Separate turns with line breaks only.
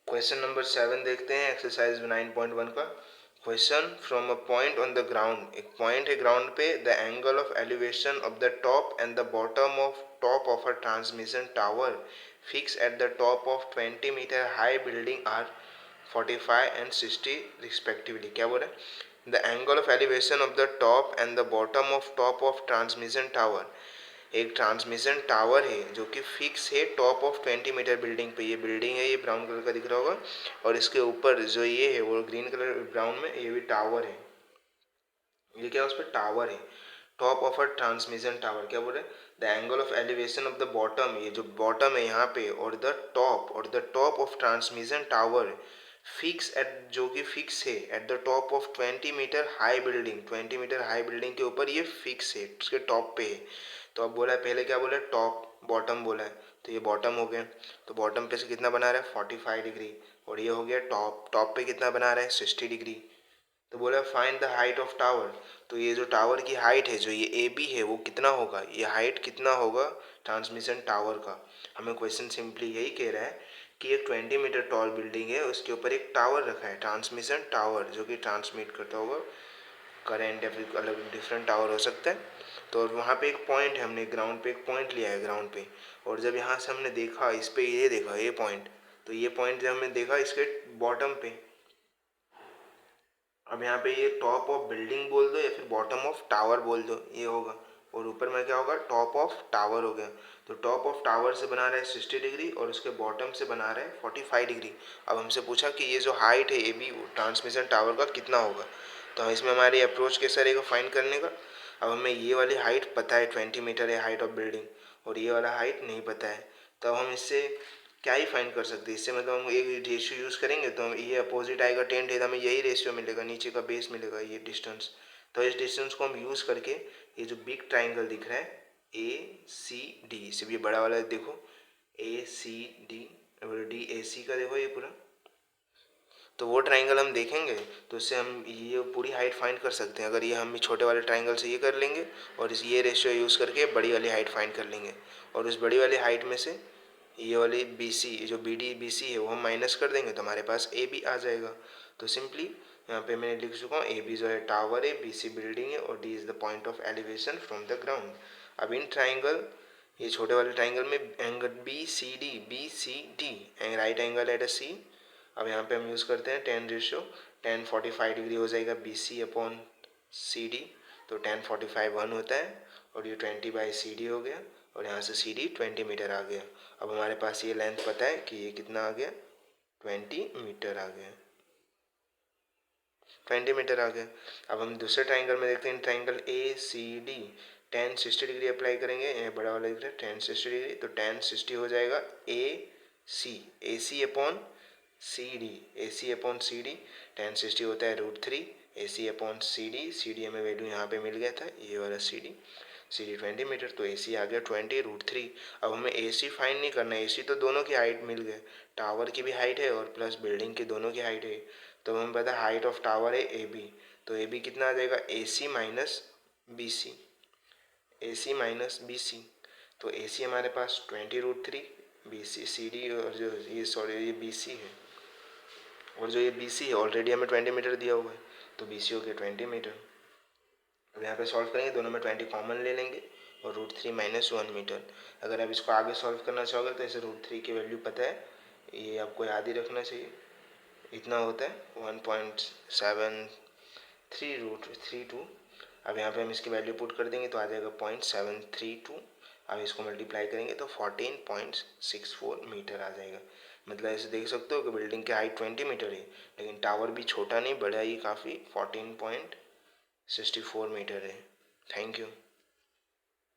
Question number 7 देखते हैं exercise 9.1 का। Question from a point on the ground, एक पॉइंट है ग्राउंड पे, the angle of elevation of the top and the bottom of top of a transmission tower fix at the top of 20 metre high building are 45 and 60 respectively. क्या बोला? The angle of elevation of the top and the bottom of top of transmission tower, एक transmission tower है जो कि fix है top of 20 metre building पे। ये building है, ये ब्राउन कलर का दिख रहा होगा, और इसके ऊपर जो ये है वो ग्रीन कलर ब्राउन में, ये भी टावर है। ये क्या, उस पर टावर है, top of a transmission tower. क्या बोल रहे हैं? The angle of elevation of the bottom, ये जो बॉटम है यहाँ पे, और the top of transmission tower fix at, जो कि फिक्स है at the top of 20 metre high building, 20 metre high building के ऊपर ये फिक्स है, उसके टॉप पे है। तो अब बोला है, पहले क्या बोला है, टॉप बॉटम बोला है, तो ये बॉटम हो गया। तो बॉटम पे से कितना बना रहा है, 45 डिग्री, और ये हो गया टॉप, टॉप पे कितना बना रहा है, 60 डिग्री। तो बोला find the height of tower, तो ये जो टावर की हाइट है, जो ये ए बी है, वो कितना होगा, ये हाइट कितना होगा ट्रांसमिशन टावर का। हमें क्वेश्चन सिंपली यही कह रहा है कि एक 20 मीटर टॉल बिल्डिंग है, उसके ऊपर एक टावर रखा है, ट्रांसमिशन टावर, जो कि ट्रांसमिट करता होगा करेंट, या फिर अलग डिफरेंट टावर हो सकता है। तो वहाँ पे एक पॉइंट है, हमने ग्राउंड पे एक पॉइंट लिया है ग्राउंड पे, और जब यहाँ से हमने देखा इस पे, ये देखा ये पॉइंट, तो ये पॉइंट जब हमने देखा इसके बॉटम पे, अब यहाँ पे ये टॉप ऑफ बिल्डिंग बोल दो या फिर बॉटम ऑफ टावर बोल दो, ये होगा, और ऊपर में क्या होगा, टॉप ऑफ टावर हो गया। तो टॉप ऑफ टावर से बना रहा है 60 डिग्री, और उसके बॉटम से बना रहा है 45 डिग्री। अब हमसे पूछा कि ये जो हाइट है ए बी ट्रांसमिशन टावर का कितना होगा, तो इसमें हमारी अप्रोच कैसा रहेगा फाइंड करने का। अब हमें ये वाली हाइट पता है, 20 मीटर है हाइट ऑफ बिल्डिंग, और ये वाला हाइट नहीं पता है, तो हम इससे क्या ही फाइंड कर सकते हैं। इससे मतलब हम एक रेशियो यूज़ करेंगे, तो हम ये अपोजिट आएगा 10 है, तो हमें यही रेशियो मिलेगा, नीचे का बेस मिलेगा, ये डिस्टेंस। तो इस डिस्टेंस को हम यूज़ करके, ये जो बिग ट्राइंगल दिख रहा है ए सी डी, सिर्फ ये बड़ा वाला देखो, ए सी डी, और डी ए सी का देखो ये पूरा, तो वो ट्राइंगल हम देखेंगे, तो इससे हम ये पूरी हाइट फाइंड कर सकते हैं। अगर ये हम छोटे वाले ट्राइंगल से ये कर लेंगे, और इस ये रेशियो यूज़ करके बड़ी वाली हाइट फाइंड कर लेंगे, और उस बड़ी वाली हाइट में से ये वाली बी सी, जो बी डी बी सी है, वो हम माइनस कर देंगे, तो हमारे पास ए बी आ जाएगा। तो सिंपली यहाँ पे मैंने लिख चुका हूँ, ए बी जो है टावर है, बी सी बिल्डिंग है, और D is the point of elevation from the ground. अब इन ट्राइंगल, ये छोटे वाले ट्राइंगल में angle B C D, right angle at a C. अब यहाँ पे हम यूज़ करते हैं 10 रेशियो, 10 45 डिग्री हो जाएगा B C upon C D, तो 10 45 1 होता है, और ये 20 बाई सी डी हो गया, और यहाँ से सी डी 20 मीटर आ गया। अब हमारे पास ये लेंथ पता है कि ये कितना आ गया, 20 मीटर आ गया, 20 मीटर आ गया। अब हम दूसरे ट्राइंगल में देखते हैं, triangle A C D, 10 60 degree apply करेंगे, ये बड़ा वाला दिख रहा है 10 60 डिग्री, तो 10 60 हो जाएगा ए सी अपॉन सी डी, ए सी अपॉन सी डी, 10 60 होता है √3, ए सी अपॉन सी डी हमें वैल्यू यहाँ पे मिल गया था, ये वाला सी डी 20 मीटर, तो ए सी आ गया 20 √3। अब हमें ए सी फाइंड नहीं करना है, ए सी तो दोनों की हाइट मिल गए, टावर की भी हाइट है और प्लस बिल्डिंग की दोनों की हाइट है। तो हमें पता है हाइट ऑफ टावर है ए बी, तो ए बी कितना आ जाएगा, ए सी माइनस बी सी, ए सी माइनस बी सी, तो ए सी हमारे पास 20 √3, बी सी सी डी, और जो ये सॉरी ये बी सी है, और जो ये बी सी है ऑलरेडी हमें 20 मीटर दिया हुआ है, तो बी सी हो गया 20 मीटर। अब यहाँ पे सॉल्व करेंगे, दोनों में 20 कॉमन ले लेंगे, और √3 माइनस 1 मीटर। अगर आप इसको आगे सॉल्व करना चाहोगे तो ऐसे √3 की वैल्यू पता है, ये आपको याद ही रखना चाहिए, इतना होता है 1.73√32। अब यहाँ पे हम इसकी वैल्यू पुट कर देंगे, तो आ जाएगा 0.732। अब इसको मल्टीप्लाई करेंगे तो 14.64 मीटर आ जाएगा। मतलब ऐसे देख सकते हो कि बिल्डिंग की हाइट 20 मीटर है, लेकिन टावर भी छोटा नहीं, बड़ा ही काफ़ी, 14.64 मीटर है। Thank you.